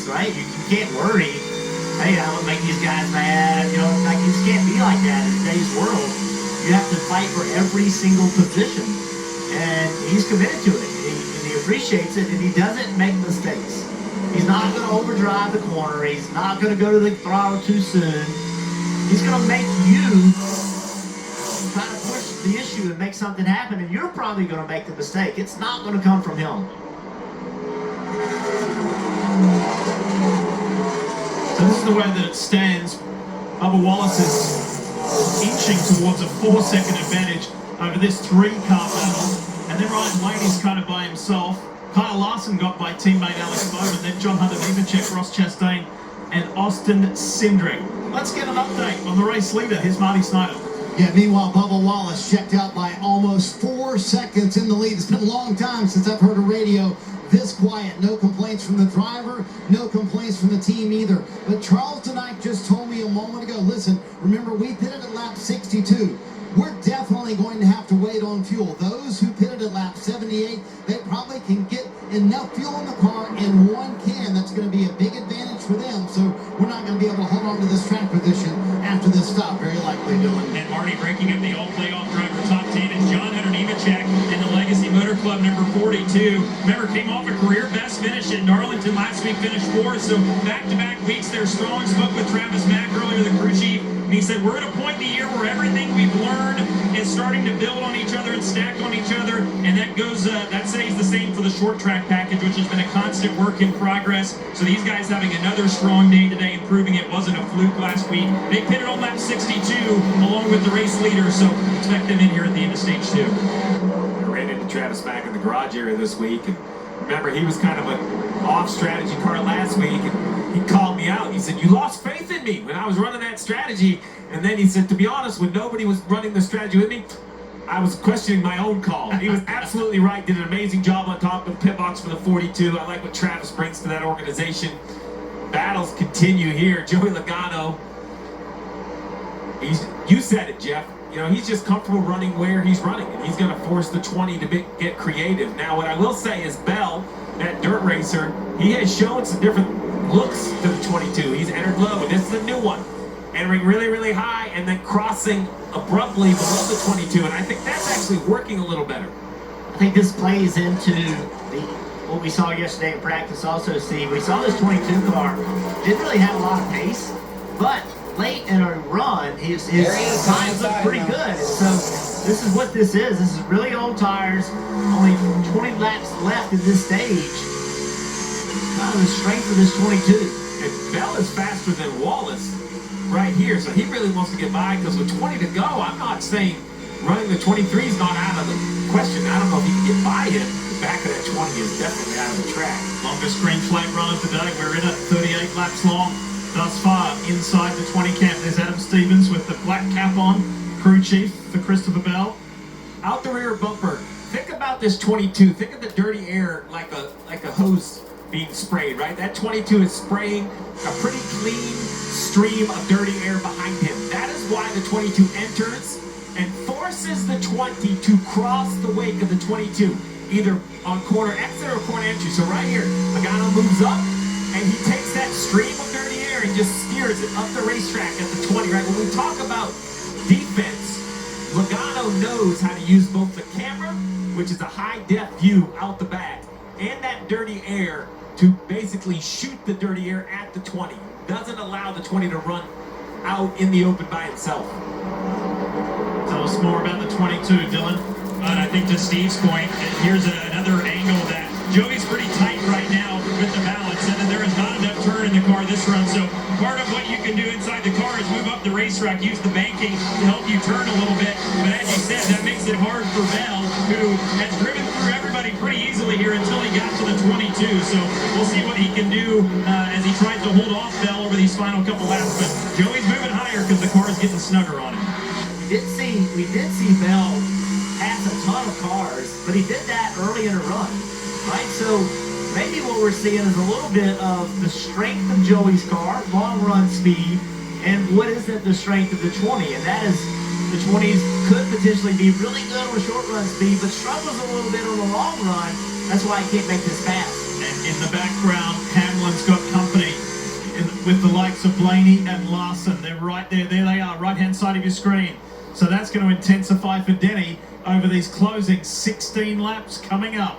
mistakes, right? You can't worry, hey, I would make these guys mad. You know, like, you just can't be like that in today's world. You have to fight for every single position. And he's committed to it. And he appreciates it, and he doesn't make mistakes. He's not going to overdrive the corner. He's not going to go to the throttle too soon. He's going to make you try to push the issue and make something happen, and you're probably going to make the mistake. It's not going to come from him. So this is the way that it stands. Bubba Wallace is inching towards a 4-second advantage over this 3-car battle. And then Ryan Blaney's kind of by himself. Kyle Larson got by teammate Alex Bowman, then John Hunter Nemechek, Ross Chastain, and Austin Cindric. Let's get an update on the race leader. Here's Marty Snyder. Yeah, meanwhile, Bubba Wallace checked out by almost 4 seconds in the lead. It's been a long time since I've heard a radio this quiet. No complaints from the driver, no complaints from the team either. But Charles tonight just told me a moment ago, listen, remember we pitted at lap 62. We're definitely going to have to wait on fuel. Those who pitted at lap 78, they probably can get enough fuel in the car in one can. That's going to be a big advantage for them. So we're not going to be able to hold on to this track position after this stop, very likely, Dylan. And Marty breaking up the all-playoff driver top 10 is John Hunter Nemechek in the Legacy Motor Club number 42. Remember, came off a career best finish at Darlington last week, finished 4th. So back-to-back weeks they're strong. Spoke with Travis Mack earlier, the crew chief. And he said, we're at a point in the year where everything we've learned is starting to build on each other and stack on each other. And that goes, that stays the same for the short track package, which has been a constant work in progress. So these guys having another strong day today and proving it wasn't a fluke last week. They pitted on lap 62 along with the race leader. So expect them in here at the end of stage 2. I ran into Travis Mack in the garage area this week. And remember, he was kind of an off-strategy car last week. And he called me out. He said, you lost faith in me when I was running that strategy. And then he said, to be honest, when nobody was running the strategy with me, I was questioning my own call. He was absolutely right. Did an amazing job on top of the pit box for the 42. I like what Travis brings to that organization. Battles continue here. Joey Logano, you said it, Jeff. You know, he's just comfortable running where he's running, and he's going to force the 20 to get creative. Now, what I will say is Bell, that dirt racer, he has shown some different looks to the 22. He's entered low. This is a new one. Entering really, really high and then crossing abruptly below the 22. And I think that's actually working a little better. I think this plays into what we saw yesterday in practice also, Steve. We saw this 22 car. Didn't really have a lot of pace, but late in a run, his times look pretty good. And so this is what this is. This is really old tires. Only 20 laps left in this stage. Kind of the strength of this 22. And Bell is faster than Wallace right here, so he really wants to get by because with 20 to go, I'm not saying running the 23 is not out of the question. I don't know if he can get by him. The back of that 20 is definitely out of the track. Longest green flag run of the day. We're in at 38 laps long thus far inside the 20 camp. There's Adam Stevens with the black cap on, crew chief for Christopher Bell. Out the rear bumper. Think about this 22. Think of the dirty air like a hose being sprayed, right? That 22 is spraying a pretty clean stream of dirty air behind him. That is why the 22 enters and forces the 20 to cross the wake of the 22, either on corner exit or corner entry. So right here, Logano moves up and he takes that stream of dirty air and just steers it up the racetrack at the 20, right? When we talk about defense, Logano knows how to use both the camera, which is a high-def view out the back, and that dirty air to basically shoot the dirty air at the 20. Doesn't allow the 20 to run out in the open by itself. Tell us more about the 22, Dylan. And I think to Steve's point, here's another angle that Joey's pretty tight right now with the balance, and then there is not enough turn in the car this run. So part of what you can do inside the car is move up the racetrack, use the banking to help you turn a little bit. But as you said, that makes it hard for Bell, who has driven through everybody pretty easily here until he got to the 22. So we'll see what he can do as he tries to hold off Bell over these final couple laps. But Joey's moving higher because the car is getting snugger on him. We did see Bell pass a ton of cars, but he did that early in a run, right? So maybe what we're seeing is a little bit of the strength of Joey's car, long run speed, and what is it, the strength of the 20? And that is, the 20s could potentially be really good on short run speed, but struggles a little bit on the long run. That's why he can't make this pass. And in the background, Hamlin's got company with the likes of Blaney and Larson. They're right there. There they are, right-hand side of your screen. So that's going to intensify for Denny over these closing 16 laps coming up.